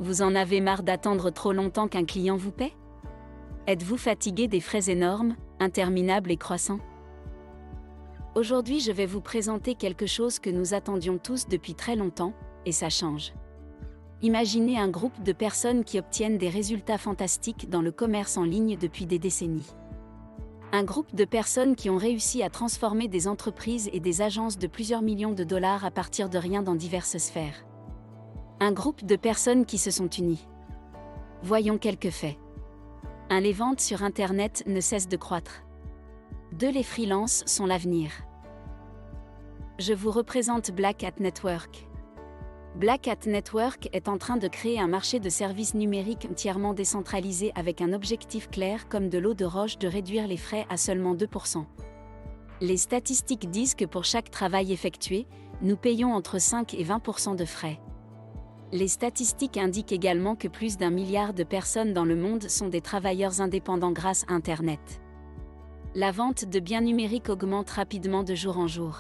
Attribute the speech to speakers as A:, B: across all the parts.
A: Vous en avez marre d'attendre trop longtemps qu'un client vous paie? Êtes-vous fatigué des frais énormes, interminables et croissants? Aujourd'hui, je vais vous présenter quelque chose que nous attendions tous depuis très longtemps, et ça change. Imaginez un groupe de personnes qui obtiennent des résultats fantastiques dans le commerce en ligne depuis des décennies. Un groupe de personnes qui ont réussi à transformer des entreprises et des agences de plusieurs millions de dollars à partir de rien dans diverses sphères. Un groupe de personnes qui se sont unies. Voyons quelques faits. 1. Les ventes sur Internet ne cessent de croître. 2. Les freelances sont l'avenir. Je vous représente Black Hat Network. Black Hat Network est en train de créer un marché de services numériques entièrement décentralisé avec un objectif clair comme de l'eau de roche de réduire les frais à seulement 2%. Les statistiques disent que pour chaque travail effectué, nous payons entre 5 et 20% de frais. Les statistiques indiquent également que plus d'1 milliard de personnes dans le monde sont des travailleurs indépendants grâce à Internet. La vente de biens numériques augmente rapidement de jour en jour.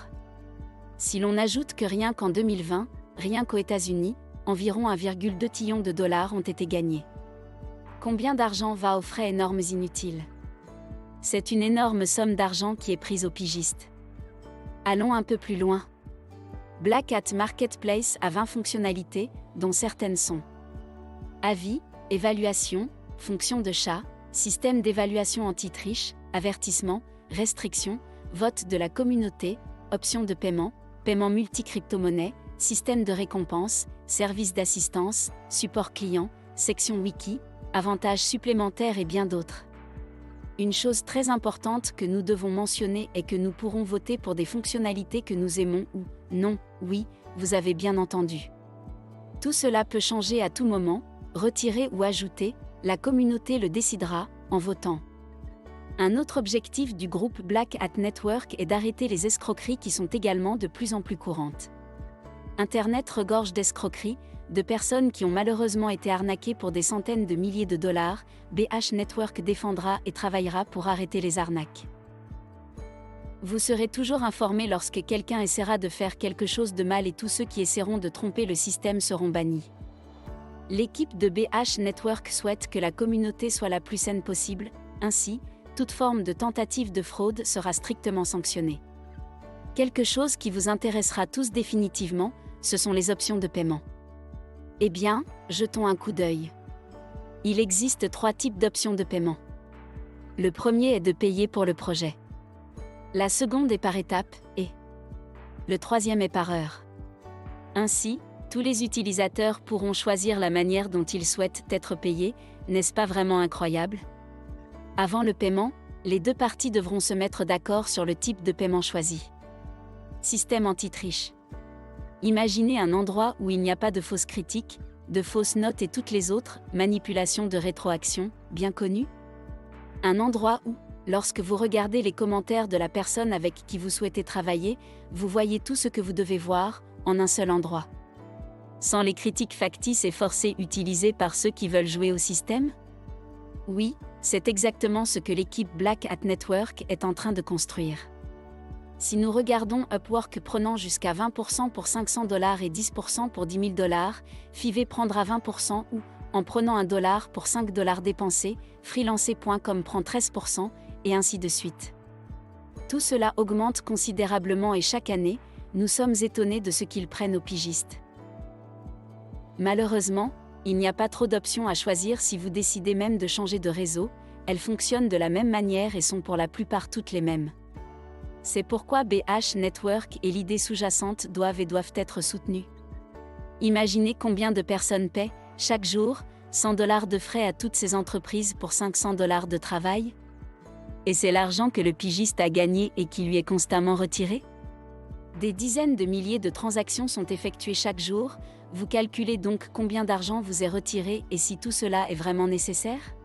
A: Si l'on ajoute que rien qu'en 2020, rien qu'aux États-Unis, environ 1,2 trillion de dollars ont été gagnés. Combien d'argent va aux frais énormes inutiles? C'est une énorme somme d'argent qui est prise aux pigistes. Allons un peu plus loin. Black Hat Marketplace a 20 fonctionnalités, dont certaines sont avis, évaluation, fonction de chat, système d'évaluation anti-triche, avertissement, restriction, vote de la communauté, options de paiement, paiement multi-crypto-monnaie, système de récompense, service d'assistance, support client, section wiki, avantages supplémentaires et bien d'autres. Une chose très importante que nous devons mentionner est que nous pourrons voter pour des fonctionnalités que nous aimons ou non, oui, vous avez bien entendu. Tout cela peut changer à tout moment, retirer ou ajouter, la communauté le décidera, en votant. Un autre objectif du groupe Black Hat Network est d'arrêter les escroqueries qui sont également de plus en plus courantes. Internet regorge d'escroqueries, de personnes qui ont malheureusement été arnaquées pour des centaines de milliers de dollars. BH Network défendra et travaillera pour arrêter les arnaques. Vous serez toujours informé lorsque quelqu'un essaiera de faire quelque chose de mal et tous ceux qui essaieront de tromper le système seront bannis. L'équipe de BH Network souhaite que la communauté soit la plus saine possible, ainsi, toute forme de tentative de fraude sera strictement sanctionnée. Quelque chose qui vous intéressera tous définitivement, ce sont les options de paiement. Eh bien, jetons un coup d'œil. Il existe 3 types d'options de paiement. Le premier est de payer pour le projet. La seconde est par étape, et le troisième est par heure. Ainsi, tous les utilisateurs pourront choisir la manière dont ils souhaitent être payés, n'est-ce pas vraiment incroyable? Avant le paiement, les deux parties devront se mettre d'accord sur le type de paiement choisi. Système anti-triche. Imaginez un endroit où il n'y a pas de fausses critiques, de fausses notes et toutes les autres manipulations de rétroaction, bien connues. Un endroit où, lorsque vous regardez les commentaires de la personne avec qui vous souhaitez travailler, vous voyez tout ce que vous devez voir, en un seul endroit. Sans les critiques factices et forcées utilisées par ceux qui veulent jouer au système? Oui, c'est exactement ce que l'équipe Black Hat Network est en train de construire. Si nous regardons Upwork prenant jusqu'à 20% pour $500 et 10% pour $10 000, Fiverr prendra 20% ou, en prenant $1 pour $5 dépensés, Freelancer.com prend 13%, et ainsi de suite. Tout cela augmente considérablement et chaque année, nous sommes étonnés de ce qu'ils prennent aux pigistes. Malheureusement, il n'y a pas trop d'options à choisir si vous décidez même de changer de réseau, elles fonctionnent de la même manière et sont pour la plupart toutes les mêmes. C'est pourquoi BH Network et l'idée sous-jacente doivent être soutenues. Imaginez combien de personnes paient, chaque jour, $100 de frais à toutes ces entreprises pour $500 de travail? Et c'est l'argent que le pigiste a gagné et qui lui est constamment retiré? Des dizaines de milliers de transactions sont effectuées chaque jour, vous calculez donc combien d'argent vous est retiré et si tout cela est vraiment nécessaire?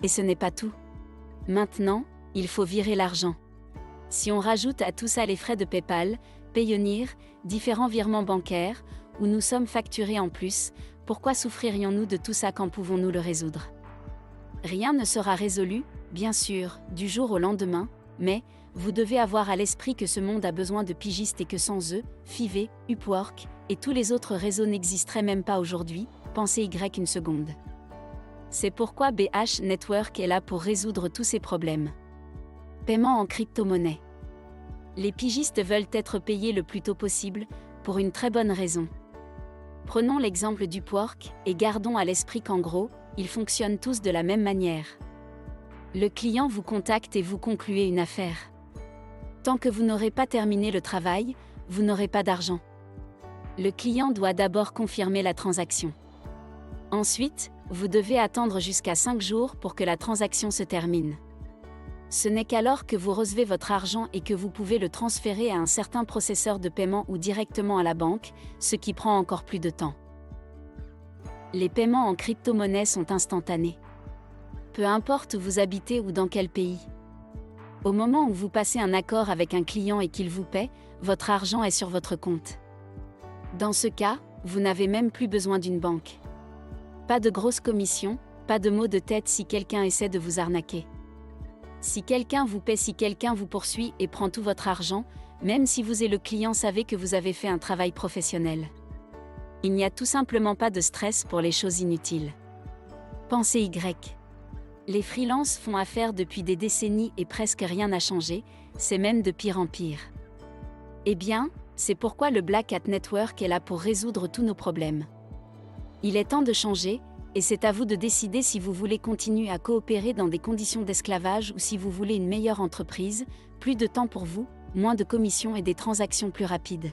A: Et ce n'est pas tout. Maintenant, il faut virer l'argent. Si on rajoute à tout ça les frais de PayPal, Payoneer, différents virements bancaires, où nous sommes facturés en plus, pourquoi souffririons-nous de tout ça quand pouvons-nous le résoudre? Rien ne sera résolu, bien sûr, du jour au lendemain, mais vous devez avoir à l'esprit que ce monde a besoin de pigistes et que sans eux, Fiverr, Upwork et tous les autres réseaux n'existeraient même pas aujourd'hui, pensez Y une seconde. C'est pourquoi BH Network est là pour résoudre tous ces problèmes. Paiement en crypto-monnaie. Les pigistes veulent être payés le plus tôt possible, pour une très bonne raison. Prenons l'exemple du Upwork, et gardons à l'esprit qu'en gros, ils fonctionnent tous de la même manière. Le client vous contacte et vous concluez une affaire. Tant que vous n'aurez pas terminé le travail, vous n'aurez pas d'argent. Le client doit d'abord confirmer la transaction. Ensuite, vous devez attendre jusqu'à 5 jours pour que la transaction se termine. Ce n'est qu'alors que vous recevez votre argent et que vous pouvez le transférer à un certain processeur de paiement ou directement à la banque, ce qui prend encore plus de temps. Les paiements en crypto-monnaie sont instantanés. Peu importe où vous habitez ou dans quel pays. Au moment où vous passez un accord avec un client et qu'il vous paie, votre argent est sur votre compte. Dans ce cas, vous n'avez même plus besoin d'une banque. Pas de grosses commissions, pas de maux de tête si quelqu'un essaie de vous arnaquer. Si quelqu'un vous paie, si quelqu'un vous poursuit et prend tout votre argent, même si vous et le client savez que vous avez fait un travail professionnel. Il n'y a tout simplement pas de stress pour les choses inutiles. Pensez Y. Les freelances font affaire depuis des décennies et presque rien n'a changé, c'est même de pire en pire. Eh bien, c'est pourquoi le Black Hat Network est là pour résoudre tous nos problèmes. Il est temps de changer, et c'est à vous de décider si vous voulez continuer à coopérer dans des conditions d'esclavage ou si vous voulez une meilleure entreprise, plus de temps pour vous, moins de commissions et des transactions plus rapides.